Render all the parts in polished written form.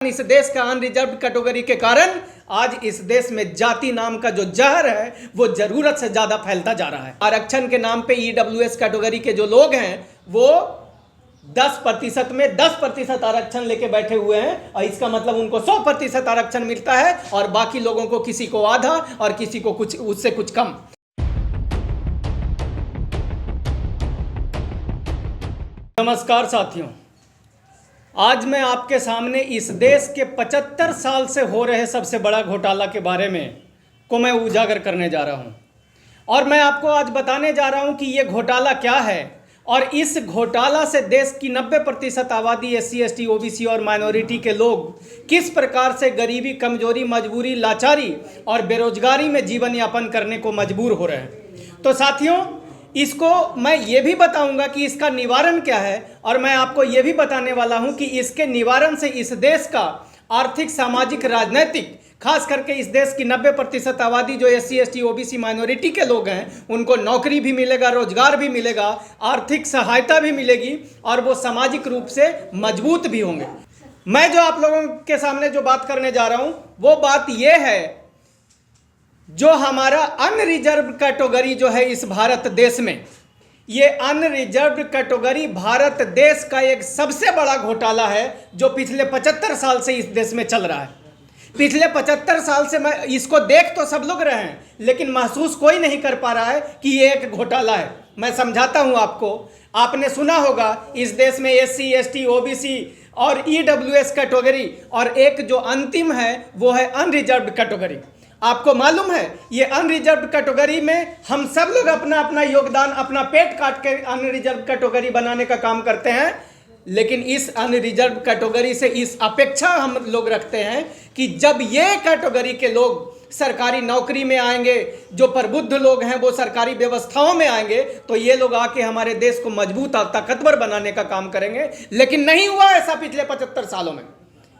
इस देश का अनरिजर्व कैटेगरी के कारण आज इस देश में जाति नाम का जो जहर है वो जरूरत से ज्यादा फैलता जा रहा है। आरक्षण के नाम पे ईडब्ल्यूएस कैटेगरी के जो लोग हैं वो 10% में 10% आरक्षण लेके बैठे हुए हैं और इसका मतलब उनको 100% आरक्षण मिलता है और बाकी लोगों को किसी को आधा और किसी को कुछ उससे कुछ कम। नमस्कार साथियों, आज मैं आपके सामने इस देश के 75 साल से हो रहे सबसे बड़ा घोटाला के बारे में को मैं उजागर करने जा रहा हूं और मैं आपको आज बताने जा रहा हूं कि ये घोटाला क्या है और इस घोटाला से देश की 90% आबादी SC ST OBC और माइनॉरिटी के लोग किस प्रकार से गरीबी, कमजोरी, मजबूरी, लाचारी और बेरोजगारी में जीवन यापन करने को मजबूर हो रहे हैं। तो साथियों, इसको मैं ये भी बताऊंगा कि इसका निवारण क्या है और मैं आपको ये भी बताने वाला हूं कि इसके निवारण से इस देश का आर्थिक, सामाजिक, राजनीतिक, खास करके इस देश की 90% आबादी जो SC ST OBC माइनॉरिटी के लोग हैं उनको नौकरी भी मिलेगा, रोजगार भी मिलेगा, आर्थिक सहायता भी मिलेगी और वो सामाजिक रूप से मजबूत भी होंगे। मैं जो आप लोगों के सामने जो बात करने जा रहा हूं वो बात ये है, जो हमारा अनरिजर्व कैटेगरी जो है इस भारत देश में, ये अनरिजर्व कैटेगरी भारत देश का एक सबसे बड़ा घोटाला है जो पिछले 75 साल से इस देश में चल रहा है। पिछले 75 साल से मैं इसको देख तो सब लोग रहे हैं लेकिन महसूस कोई नहीं कर पा रहा है कि ये एक घोटाला है। मैं समझाता हूं आपको। आपने सुना होगा इस देश में SC ST OBC और EWS कैटेगरी और एक जो अंतिम है वो है अनरिजर्व कैटेगरी। आपको मालूम है ये अनरिजर्व कैटेगरी में हम सब लोग अपना अपना योगदान, अपना पेट काट के अनरिजर्व कैटेगरी बनाने का काम करते हैं, लेकिन इस अनरिजर्व कैटेगरी से इस अपेक्षा हम लोग रखते हैं कि जब ये कैटेगरी के लोग सरकारी नौकरी में आएंगे, जो प्रबुद्ध लोग हैं वो सरकारी व्यवस्थाओं में आएंगे तो ये लोग आके हमारे देश को मजबूत और ताकतवर बनाने का काम करेंगे। लेकिन नहीं हुआ ऐसा पिछले 75 सालों में।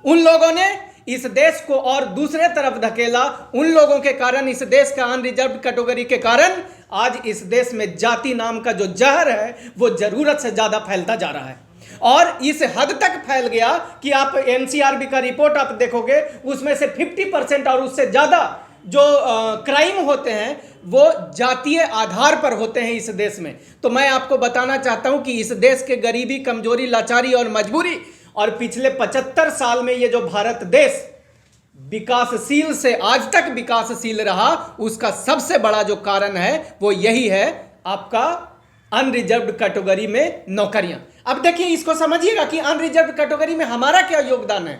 उन लोगों ने इस देश को और दूसरे तरफ धकेला। उन लोगों के कारण, इस देश का अनरिजर्व कैटेगरी के कारण आज इस देश में जाति नाम का जो जहर है वो जरूरत से ज्यादा फैलता जा रहा है और इस हद तक फैल गया कि आप NCRB का रिपोर्ट आप देखोगे उसमें से 50% और उससे ज्यादा जो क्राइम होते हैं वो जातीय आधार पर होते हैं इस देश में। तो मैं आपको बताना चाहता हूं कि इस देश के गरीबी, कमजोरी, लाचारी और मजबूरी और पिछले 75 साल में ये जो भारत देश विकासशील से आज तक विकासशील रहा उसका सबसे बड़ा जो कारण है वो यही है, आपका अनरिजर्व कैटेगरी में नौकरियां। अब देखिए, इसको समझिएगा कि अनरिजर्व कैटेगरी में हमारा क्या योगदान है।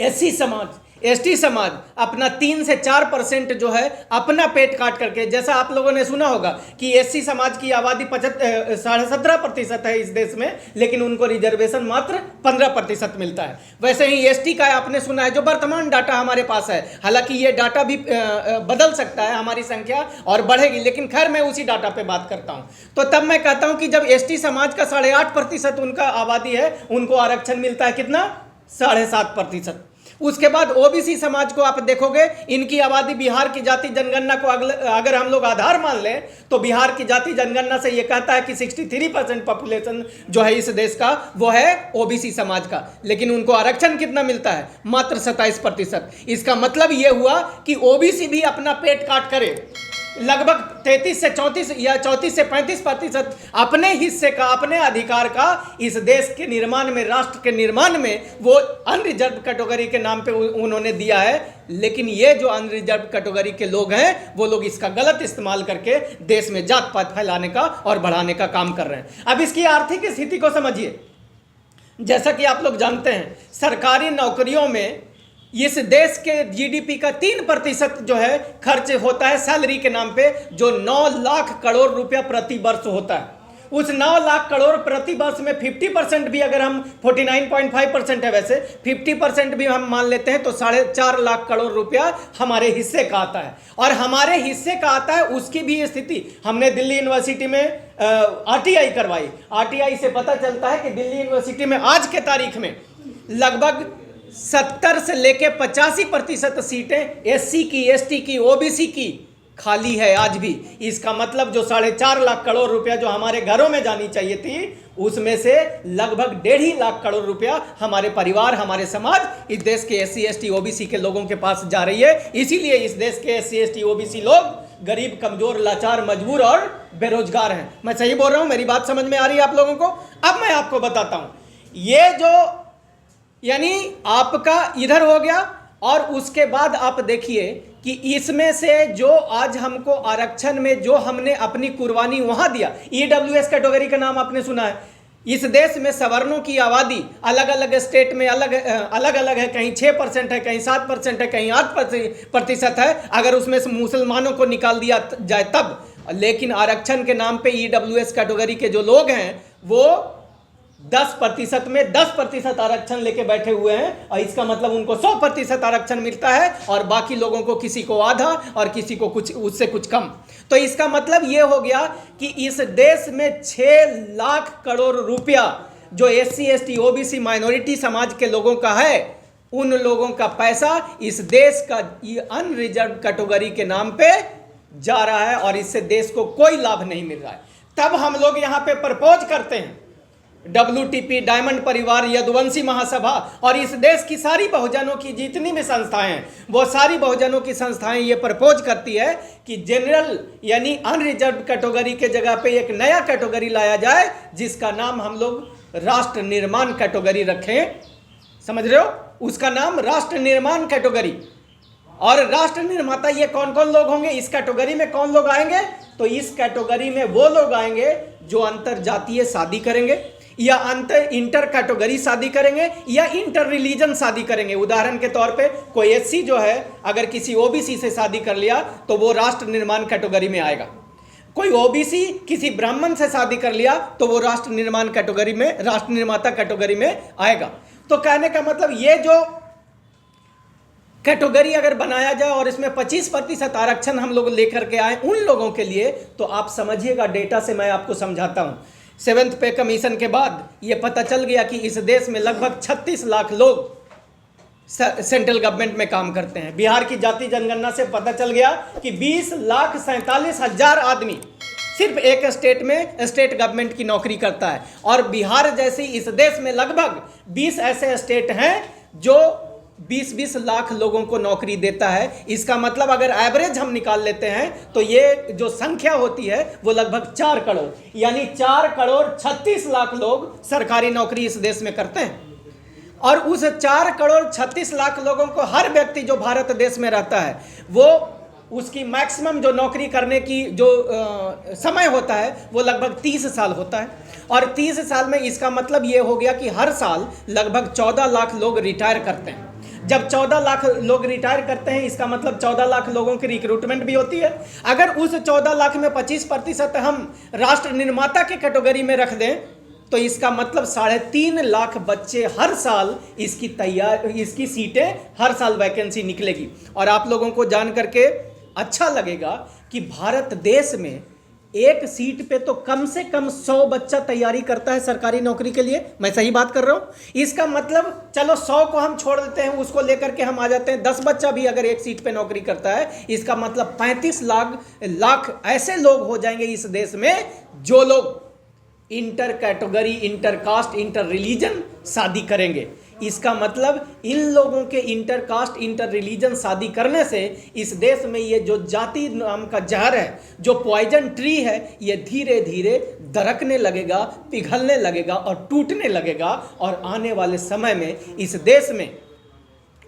SC समाज, ST समाज अपना 3 से 4% जो है अपना पेट काट करके, जैसा आप लोगों ने सुना होगा कि SC समाज की आबादी 17.5% है इस देश में, लेकिन उनको रिजर्वेशन मात्र 15% मिलता है। वैसे ही ST का आपने सुना है, जो वर्तमान डाटा हमारे पास है, हालांकि ये डाटा भी बदल सकता है, हमारी संख्या और बढ़ेगी, लेकिन खैर मैं उसी डाटा पे बात करता हूँ। तो तब मैं कहता हूँ कि जब ST समाज का 8.5% उनका आबादी है, उनको आरक्षण मिलता है कितना, 7.5%। उसके बाद OBC समाज को आप देखोगे, इनकी आबादी बिहार की जाति जनगणना को अगर हम लोग आधार मान लें तो बिहार की जाति जनगणना से यह कहता है कि 63% पॉपुलेशन जो है इस देश का वो है OBC समाज का, लेकिन उनको आरक्षण कितना मिलता है, मात्र 27%। इसका मतलब यह हुआ कि OBC भी अपना पेट काट करे लगभग 33 से 34 या 34 से 35% अपने हिस्से का, अपने अधिकार का इस देश के निर्माण में, राष्ट्र के निर्माण में वो अनरिजर्व कैटेगरी के नाम पे उन्होंने दिया है। लेकिन ये जो अनरिजर्व कैटेगरी के लोग हैं वो लोग इसका गलत इस्तेमाल करके देश में जात पात फैलाने का और बढ़ाने का काम कर रहे हैं। अब इसकी आर्थिक स्थिति को समझिए। जैसा कि आप लोग जानते हैं, सरकारी नौकरियों में इस देश के GDP का 3% जो है खर्च होता है सैलरी के नाम पे, जो 9 लाख करोड़ रुपया प्रति वर्ष होता है। उस 9 लाख करोड़ प्रति वर्ष में 50% भी, अगर हम 49.5% है वैसे, 50% भी हम मान लेते हैं तो 4.5 लाख करोड़ रुपया हमारे हिस्से का आता है। और हमारे हिस्से का आता है उसकी भी स्थिति हमने दिल्ली यूनिवर्सिटी में RTI करवाई। RTI से पता चलता है कि दिल्ली यूनिवर्सिटी में आज के तारीख में लगभग 70 से लेके 85% सीटें SC की, ST की, OBC की खाली है आज भी। इसका मतलब जो 4.5 लाख करोड़ रुपया जो हमारे घरों में जानी चाहिए थी, उसमें से लगभग 1.5 लाख करोड़ रुपया हमारे परिवार, हमारे समाज, इस देश के SC ST OBC के लोगों के पास जा रही है। इसीलिए इस देश के SC ST OBC लोग गरीब, कमजोर, लाचार, मजबूर और बेरोजगार हैं। मैं सही बोल रहा हूं? मेरी बात समझ में आ रही है आप लोगों को? अब मैं आपको बताता हूं, ये जो यानी आपका इधर हो गया, और उसके बाद आप देखिए कि इसमें से जो आज हमको आरक्षण में जो हमने अपनी कुर्बानी वहां दिया, EWS कैटेगरी का नाम आपने सुना है। इस देश में सवर्णों की आबादी अलग अलग स्टेट में अलग अलग है, कहीं 6% है, कहीं 7% है, कहीं 8% है, अगर उसमें से मुसलमानों को निकाल दिया जाए तब। लेकिन आरक्षण के नाम पे EWS कैटेगरी के जो लोग हैं वो 10% में 10% आरक्षण लेके बैठे हुए हैं, और इसका मतलब उनको 100% आरक्षण मिलता है, और बाकी लोगों को किसी को आधा और किसी को कुछ, उससे कुछ कम। तो इसका मतलब ये हो गया कि इस देश में 6 लाख करोड़ रुपया जो SC ST OBC माइनॉरिटी समाज के लोगों का है, उन लोगों का पैसा इस देश का अनरिजर्व कैटेगरी के नाम पे जा रहा है, और इससे देश को कोई लाभ नहीं मिल रहा है। तब हम लोग यहां पे प्रपोज करते हैं, WTP, डायमंड परिवार, यदुवंशी महासभा और इस देश की सारी बहुजनों की जितनी भी संस्थाएं हैं, वो सारी बहुजनों की संस्थाएं ये प्रपोज करती है कि जनरल यानी अनरिजर्व कैटेगरी के जगह पे एक नया कैटेगरी लाया जाए, जिसका नाम हम लोग राष्ट्र निर्माण कैटेगरी रखें। समझ रहे हो? उसका नाम राष्ट्र निर्माण कैटेगरी। और राष्ट्र निर्माता ये कौन कौन लोग होंगे? इस कैटेगरी में कौन लोग आएंगे? तो इस कैटेगरी में वो लोग आएंगे जो अंतर जातीय शादी करेंगे, या इंटर कैटेगरी शादी करेंगे, या इंटर रिलीजन शादी करेंगे। उदाहरण के तौर पे कोई SC जो है अगर किसी OBC से शादी कर लिया तो वो राष्ट्र निर्माण कैटेगरी में आएगा। कोई OBC किसी ब्राह्मण से शादी कर लिया तो वो राष्ट्र निर्माण कैटेगरी में, राष्ट्र निर्माता कैटेगरी में आएगा। तो कहने का मतलब ये जो कैटेगरी अगर बनाया जाए और इसमें 25% आरक्षण हम लोग लेकर के आए उन लोगों के लिए, तो आप समझिएगा, डेटा से मैं आपको समझाता हूं। 7th पे कमीशन के बाद ये पता चल गया कि इस देश में लगभग 36 लाख लोग सेंट्रल गवर्नमेंट में काम करते हैं। बिहार की जाति जनगणना से पता चल गया कि 20,47,000 आदमी सिर्फ एक स्टेट में स्टेट गवर्नमेंट की नौकरी करता है, और बिहार जैसी इस देश में लगभग 20 ऐसे स्टेट हैं जो 20-20 लाख लोगों को नौकरी देता है। इसका मतलब अगर एवरेज हम निकाल लेते हैं तो ये जो संख्या होती है वो लगभग 4 करोड़, यानी 4 करोड़ 36 लाख लोग सरकारी नौकरी इस देश में करते हैं। और उस 4 करोड़ 36 लाख लोगों को हर व्यक्ति जो भारत देश में रहता है वो उसकी मैक्सिमम जो नौकरी करने की जो समय होता है वो लगभग 30 साल होता है। और 30 साल में इसका मतलब ये हो गया कि हर साल लगभग 14 लाख लोग रिटायर करते हैं। जब 14 लाख लोग रिटायर करते हैं, इसका मतलब 14 लाख लोगों की रिक्रूटमेंट भी होती है। अगर उस 14 लाख में 25% हम राष्ट्र निर्माता के कैटेगरी में रख दें तो इसका मतलब 3.5 लाख बच्चे हर साल इसकी सीटें हर साल वैकेंसी निकलेगी। और आप लोगों को जान करके अच्छा लगेगा कि भारत देश में एक सीट पे तो कम से कम 100 बच्चा तैयारी करता है सरकारी नौकरी के लिए। मैं सही बात कर रहा हूं? इसका मतलब चलो 100 को हम छोड़ देते हैं, उसको लेकर के हम आ जाते हैं 10 बच्चा भी अगर एक सीट पे नौकरी करता है, इसका मतलब 35 लाख ऐसे लोग हो जाएंगे इस देश में जो लोग inter category, inter caste, inter religion शादी करेंगे। इसका मतलब इन लोगों के इंटर कास्ट, इंटर रिलीजन शादी करने से इस देश में ये जो जाति नाम का जहर है, जो पॉइजन ट्री है, ये धीरे धीरे दरकने लगेगा, पिघलने लगेगा और टूटने लगेगा। और आने वाले समय में इस देश में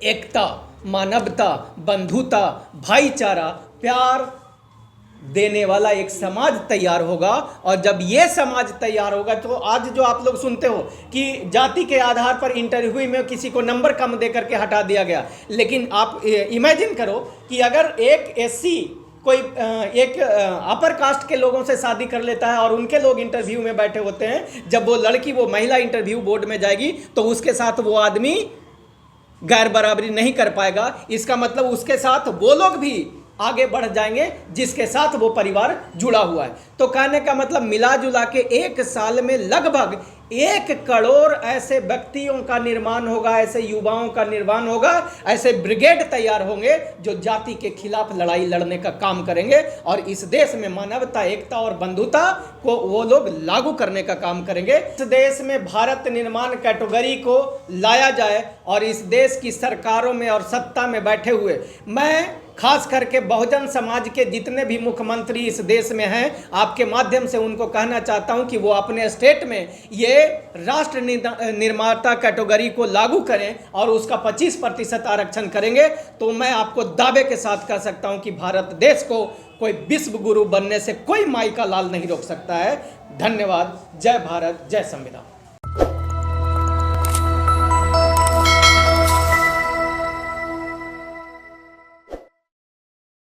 एकता, मानवता, बंधुता, भाईचारा, प्यार देने वाला एक समाज तैयार होगा। और जब ये समाज तैयार होगा तो आज जो आप लोग सुनते हो कि जाति के आधार पर इंटरव्यू में किसी को नंबर कम दे करके हटा दिया गया, लेकिन आप इमेजिन करो कि अगर एक SC कोई एक अपर कास्ट के लोगों से शादी कर लेता है और उनके लोग इंटरव्यू में बैठे होते हैं, जब वो लड़की, वो महिला इंटरव्यू बोर्ड में जाएगी तो उसके साथ वो आदमी गैर बराबरी नहीं कर पाएगा। इसका मतलब उसके साथ वो लोग भी आगे बढ़ जाएंगे जिसके साथ वो परिवार जुड़ा हुआ है। तो कहने का मतलब मिला जुला के 1 साल में लगभग 1 करोड़ ऐसे व्यक्तियों का निर्माण होगा, ऐसे युवाओं का निर्माण होगा, ऐसे ब्रिगेड तैयार होंगे जो जाति के खिलाफ लड़ाई लड़ने का काम करेंगे और इस देश में मानवता, एकता और बंधुता को वो लोग लागू करने का काम करेंगे। इस देश में भारत निर्माण कैटेगरी को लाया जाए और इस देश की सरकारों में और सत्ता में बैठे हुए मैं खास करके बहुजन समाज के जितने भी मुख्यमंत्री इस देश में हैं, आपके माध्यम से उनको कहना चाहता हूं कि वो अपने स्टेट में ये राष्ट्र निर्माता कैटेगरी को लागू करें और उसका 25% आरक्षण करेंगे तो मैं आपको दावे के साथ कह सकता हूं कि भारत देश को कोई विश्व गुरु बनने से कोई माई का लाल नहीं रोक सकता है। धन्यवाद। जय भारत, जय संविधान।